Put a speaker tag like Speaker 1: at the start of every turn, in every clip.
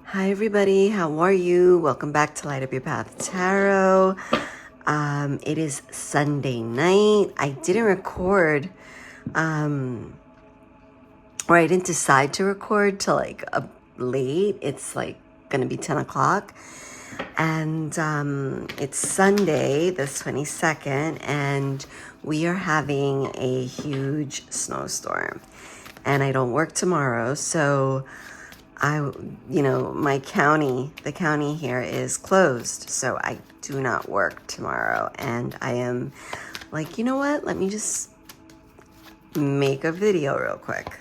Speaker 1: Hi everybody, how are you? Welcome back to Light Up Your Path Tarot. It is Sunday night. I didn't record, or I didn't decide to record till late. It's gonna be 10 o'clock. And it's Sunday, the 22nd, and we are having a huge snowstorm. And I don't work tomorrow, so my county, the county here is closed, so I do not work tomorrow. And I am like, you know what? Let me just make a video real quick.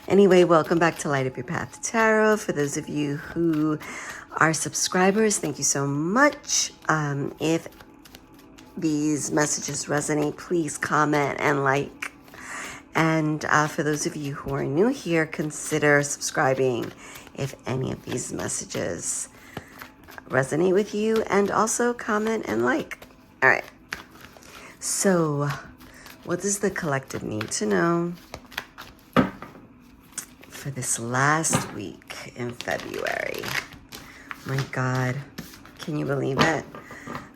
Speaker 1: Anyway, welcome back to Light Up Your Path Tarot. For those of you who are subscribers, thank you so much. If these messages resonate, please comment and like. And for those of you who are new here, consider subscribing if any of these messages resonate with you, and also comment and like. All right. So, what does the collective need to know for this last week in February? My God, can you believe it?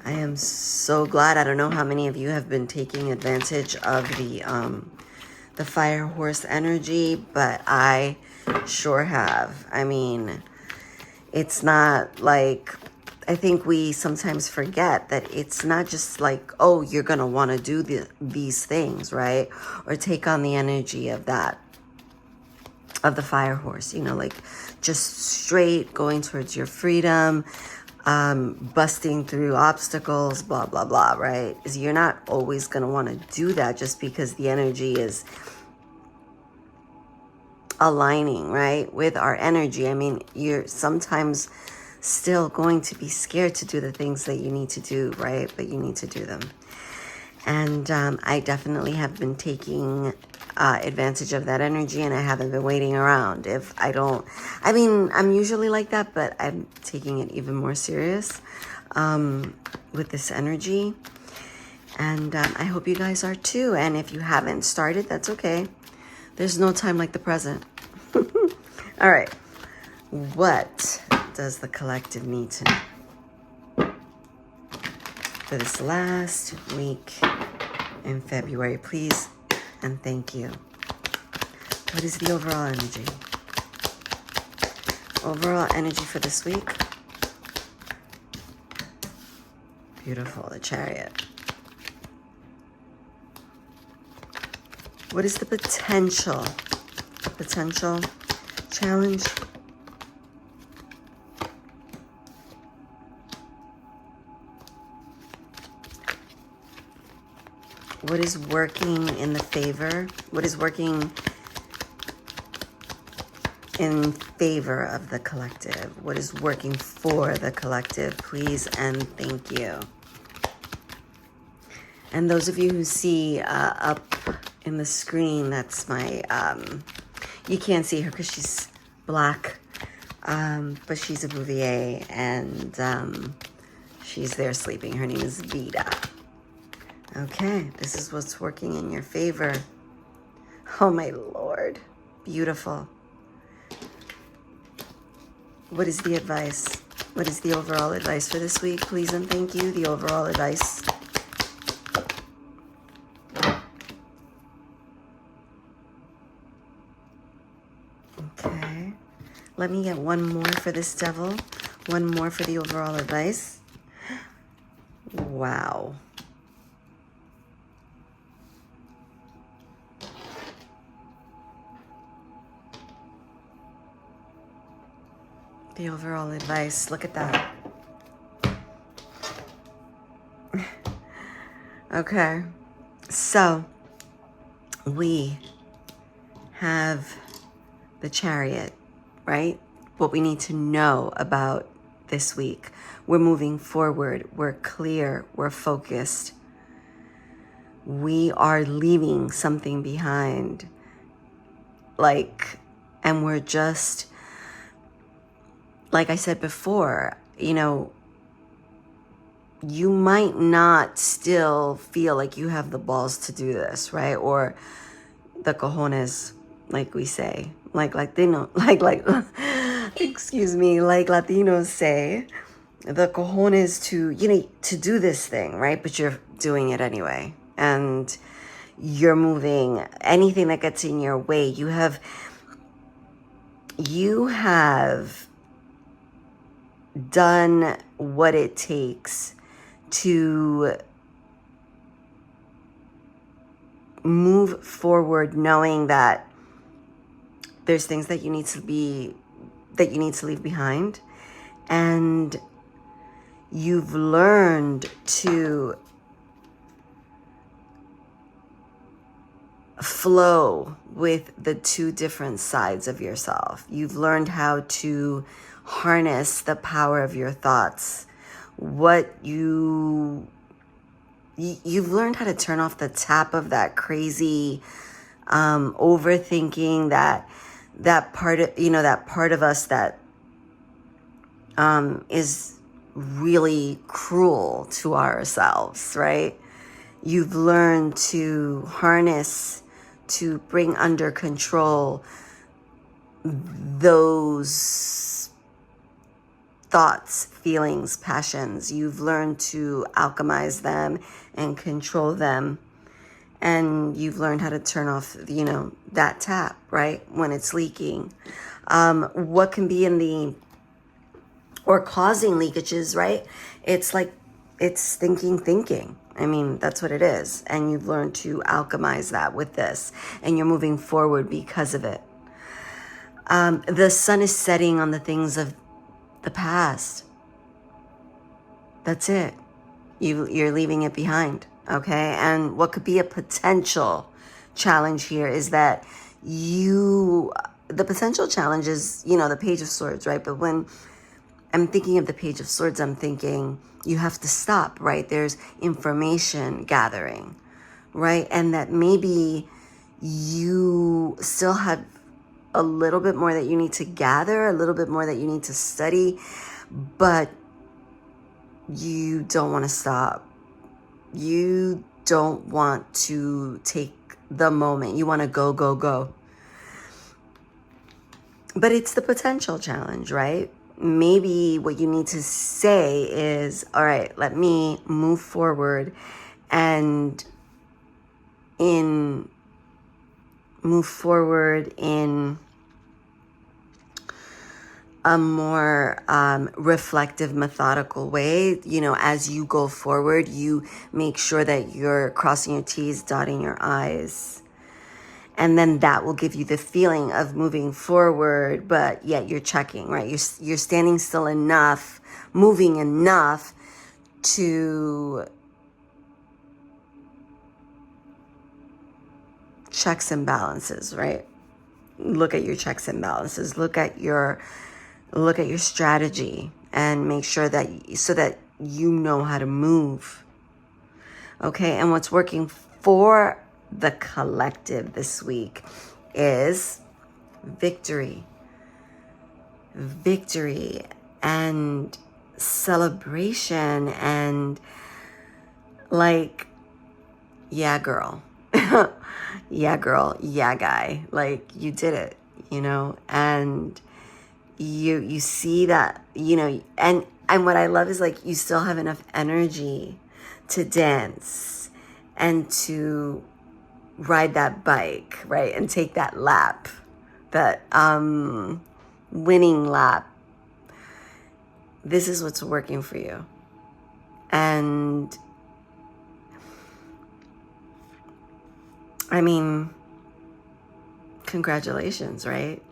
Speaker 1: I am so glad. I don't know how many of you have been taking advantage of the fire horse energy, but I sure have. I mean, it's not like, I think we sometimes forget that it's not just like, oh, you're gonna want to do these things, right? Or take on the energy of that, of the fire horse, like just straight going towards your freedom, busting through obstacles, blah, blah, blah, right? Is you're not always going to want to do that just because the energy is aligning, right, with our energy. I mean, you're sometimes still going to be scared to do the things that you need to do, right? But you need to do them. And I definitely have been taking advantage of that energy, and I haven't been waiting around. If I don't, I mean, I'm usually like that, but I'm taking it even more serious with this energy. And I hope you guys are too. And if you haven't started, that's okay. There's no time like the present. All right. What does the collective need to know for this last week in February? Please and thank you. What is the overall energy? Overall energy for this week? Beautiful, the Chariot. What is the potential challenge? What is working in the favor? What is working in favor of the collective? What is working for the collective? Please and thank you. And those of you who see up in the screen, that's my, you can't see her because she's black, but she's a Bouvier, and she's there sleeping. Her name is Vida. Okay, this is what's working in your favor. Oh my Lord, beautiful. What is the advice? What is the overall advice for this week? Please and thank you. The overall advice. Okay, let me get one more for this devil. One more for the overall advice. Wow. The overall advice, look at that. Okay, so we have the Chariot, right? What we need to know about this week. We're moving forward. We're clear. We're focused. We are leaving something behind. And we're just, like I said before, you might not still feel like you have the balls to do this, right? Or the cojones, like we say. Like they know, excuse me, like Latinos say, the cojones to, to do this thing, right? But you're doing it anyway. And you're moving anything that gets in your way. You have done what it takes to move forward, knowing that there's things that you need to leave behind, and you've learned to flow with the two different sides of yourself. You've learned how to harness the power of your thoughts. You've learned how to turn off the tap of that crazy overthinking, that part of us that is really cruel to ourselves, right? You've learned to harness, to bring under control those thoughts, feelings, passions. You've learned to alchemize them and control them. And you've learned how to turn off, that tap, right? When it's leaking. What can be or causing leakages, right? It's thinking. I mean, that's what it is. And you've learned to alchemize that with this. And you're moving forward because of it. The sun is setting on the things of the past. That's it. You're leaving it behind. Okay. And what could be a potential challenge here is that the potential challenge is, the Page of Swords, right? But when I'm thinking of the Page of Swords, I'm thinking you have to stop, right? There's information gathering, right? And that maybe you still have a little bit more that you need to gather, a little bit more that you need to study, but you don't want to stop. You don't want to take the moment. You want to go, go, go. But it's the potential challenge, right? Maybe what you need to say is, all right, let me move forward and move forward in a more reflective, methodical way. As you go forward, you make sure that you're crossing your T's, dotting your I's. And then that will give you the feeling of moving forward, but yet you're checking, right? You're standing still enough, moving enough to checks and balances, right? Look at your checks and balances. Look at your strategy and make sure so that you know how to move. Okay, and what's working for the collective this week is victory and celebration and yeah, girl. Yeah, girl. Yeah, guy. You did it, and you see that, and what I love is you still have enough energy to dance and to ride that bike, right? And take that lap, that winning lap. This is what's working for you. And I mean, congratulations, right?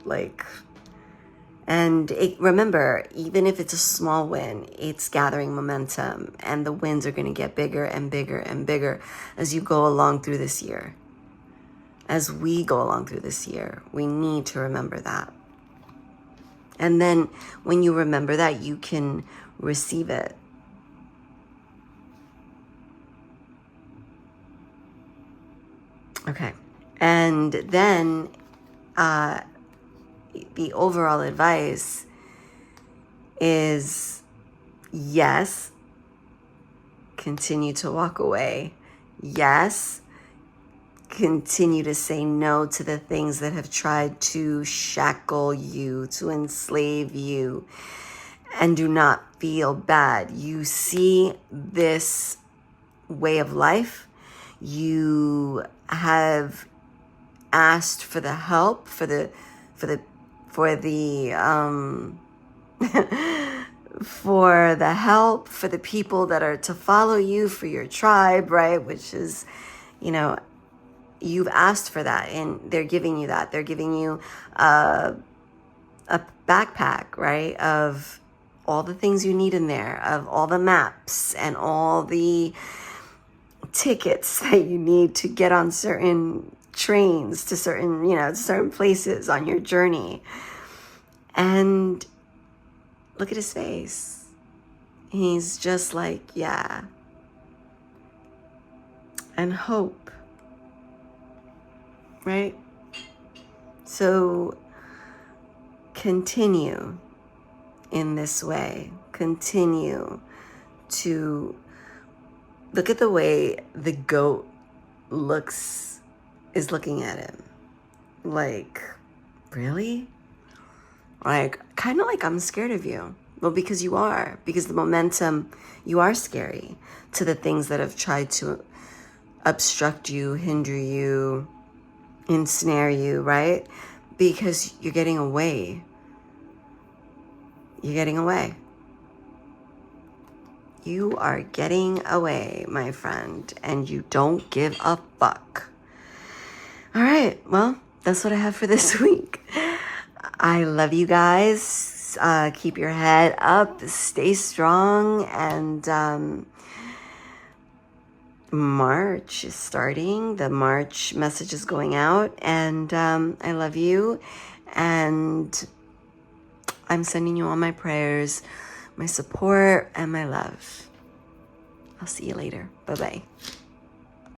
Speaker 1: And remember, even if it's a small win, it's gathering momentum, and the wins are going to get bigger and bigger and bigger as you go along through this year. As we go along through this year, we need to remember that. And then when you remember that, you can receive it. Okay. And then the overall advice is, yes, continue to walk away. Yes, Continue to say no to the things that have tried to shackle you, to enslave you, and do not feel bad. You see this way of life. You have asked for the help, for the for the help, for the people that are to follow you, for your tribe, right? Which is, you've asked for that, and they're giving you that. They're giving you a backpack, right? Of all the things you need in there, of all the maps and all the tickets that you need to get on certain trains to certain places on your journey. And look at his face. He's just like, yeah. And hope. Right? So continue in this way. Continue to look at the way the goat is looking at him. Like, really? Like, kind of like, I'm scared of you. Well, because you are. Because the momentum, you are scary to the things that have tried to obstruct you, hinder you, ensnare you, right? Because you're getting away. You're getting away. You are getting away, my friend, and you don't give a fuck. All right, well, that's what I have for this week. I love you guys. Keep your head up, stay strong, and March is starting. The March message is going out, and I love you, and I'm sending you all my prayers, my support, and my love. I'll see you later. Bye-bye.